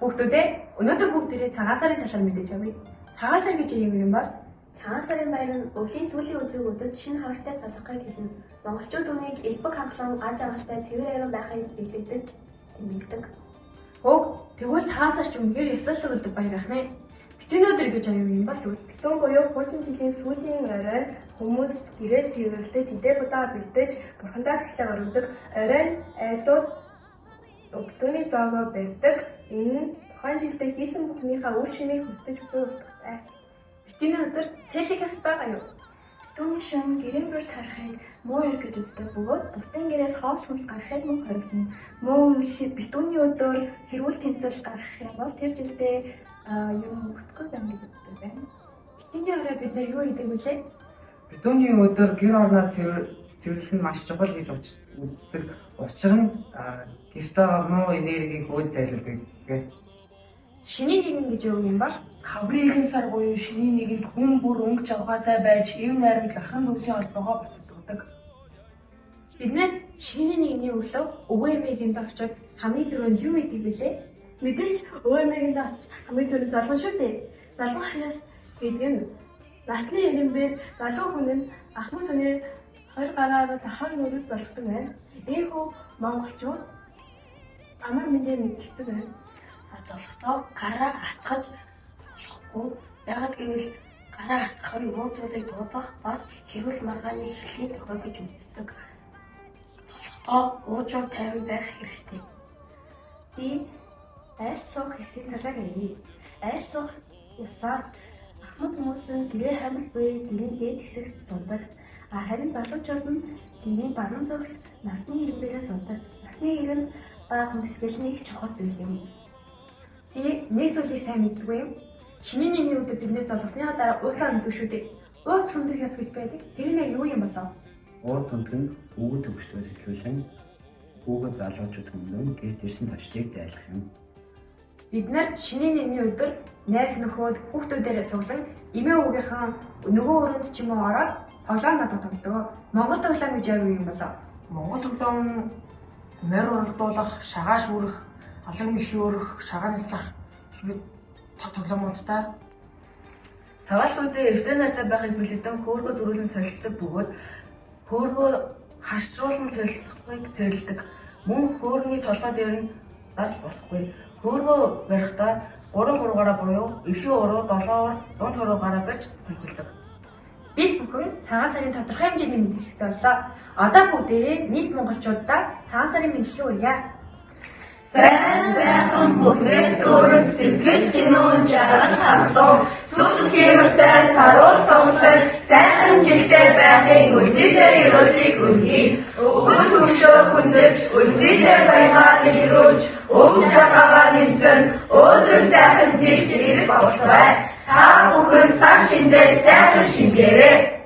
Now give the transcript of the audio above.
Хүүхдүүдээ өнөөдөр бүгдээрээ цагаан сарын талаар мэдэж авъя. Цагаан сар гэж юм бол цагаан сарын баяр нь өвлийн сүүлийн өдрийн өдөд шинэ хавртай залгахыг хэлнэ. Монголчууд үүнийг элбэг хангалан аж аргалтай цэвэр ариун байхыг биелэгдэж тэмдэглэдэг. Хөг тэгвэл цагаан сар ч үнэхээр ёсолдог өдөр баяр ах нэ. Битүүн өдөр гэж юм бол Битүүн буюу хуучин жилийн сүүлийн орой хүмүүс гэрээ цэвэрлэж тэдээ будаа бэлдэж бурхандаа эхлэх өргөдөг. Орой нь айлууд өглөөний зоогоо барьдаг. Энэ нь тухайн жилдээ хийсэн бүхнийхээ үр шимийг хүртэж буй утгатай. битүүн өдөр цээлхээс байгаа юу? Битүүний шөнө гэрээ бүр тарахыг муу ир гэж үздэг бөгөөд бусдын гэрээс хоол хүнс гарахыг мөн хориглоно. Мөн битүүний өдөр хэрүүл тэмцэл гарах юм бол тэр жилдээ юм өгдөг юм гэж үздэг байна. Битүүний орой бид нар юу хийдэг вүлээ? Битүүний өдөр гэр орноо цэвэрлэх нь маш чухал гэж үздэг. Учир нь гэртээ муу энергийг хөөж зайлуулдаг гэх. Шинийн нэгэн гэж юм бол Хаврын сар буюу шинийн нэгэнд хүн бүр өнгө чавгаатай байж эв найрамд ахын дүүсийн холбоогоо баталдаг. бид нар шинийн нэгний өглөө өвөө эмээгийн очоод хамгийн түрүүнд юу хийдэг вүлээ? Мэдээж өвөө эмээгийн очиж хамгийн түрүүнд залган шүү дээ. Залган ханаас гэдэг нь насны ирэмбэр залуу хүн нь ахмад хүний 20 гараар дахин нүрийг болгодог байна. Ийхүү монголчууд амар мэндээр мэддэг байна. Золготоо гараа атгаж болохгүй. Яагад гэвэл гараа атгах нь муу зүйлийг дуудах бас хэрүүл маргааны эхлэлийн тохиол гэж үздэг. Золготоо уужуу тайван байх хэрэгтэй. Би айл суух хэсэг талаар ярив. Айл суух ясаар ахмад хүмүүс нь гэрээ хамт буй гэрийн дээд хэсэгт суудаг. Харин залуучууд нь гэрийн баруун зүгт насны ирэмбэрээ суудаг. Насны ирэм ба хүндэтгэл нэг чухал зүйл юм. Би нэг зүйлийг сайн мэдгүй юм. Шинийн нэгний өдөр бидний золгосныхаа дараа ууцаа өндөг шүү дээ. Ууц өндөг яс гэж байдаг. Тэр нь юу юм болов? Ууц өндөг нь өвөг төгсдөөс эхлүүлэн хүүхэд залуучууд хүмүүн гэрт ирсэн зочдыг дайлах юм. Бид нар шинийн нэгний өдөр найз нөхөд хүүхдүүдээрээ цуглан эмээ өвгийнхаа нөгөө өрөөнд ч юм уу ороод тоглоом надад тоглодог. Монгол тоглоом гэж юу юм болов? Монгол тоглоом морь урдуулах, шагааш үрэх, алан мөхийн өрөх, шагааныслах гэхэд тоглоомуудтай. Цагаалгуудын эртний нартай байхыг бэлдэн хөөргөө зөрүүлэн солилцдог бөгөөд хөөргөө хашруулан солилцохыг зэрлдэг. Мөн хөөргөний толгой дээр нь дарж болохгүй. Хөөргөө барихдаа 3-3-аараа буюу эрхийн уруу 7-оор дунд хуруугаараа барьж төлөвлөдөг. Бид бүхэн цагаан сарын тодорхой хэмжээний мэдлэгтэй боллоо. Одоо бүгдээ нийт монголчуудаа цагаан сарын мэдлэгээ хүргье. Сайхан бүхнээ дөрөв сэтгэл гинүүн жаргал харлуу сүл хэмэртэй саруул тонглол сайхан жилтэй байхын үлзийдээ ирүүлгийг өргөе. Өгөн төвшөө хүндэж үлзийдээ байгаад ирүүлж өг цагаагаа нэмсэн өдөр сайхан жил ирэх болтугай. Та бүхэн сар шиндээ сайхан шинжээрэй.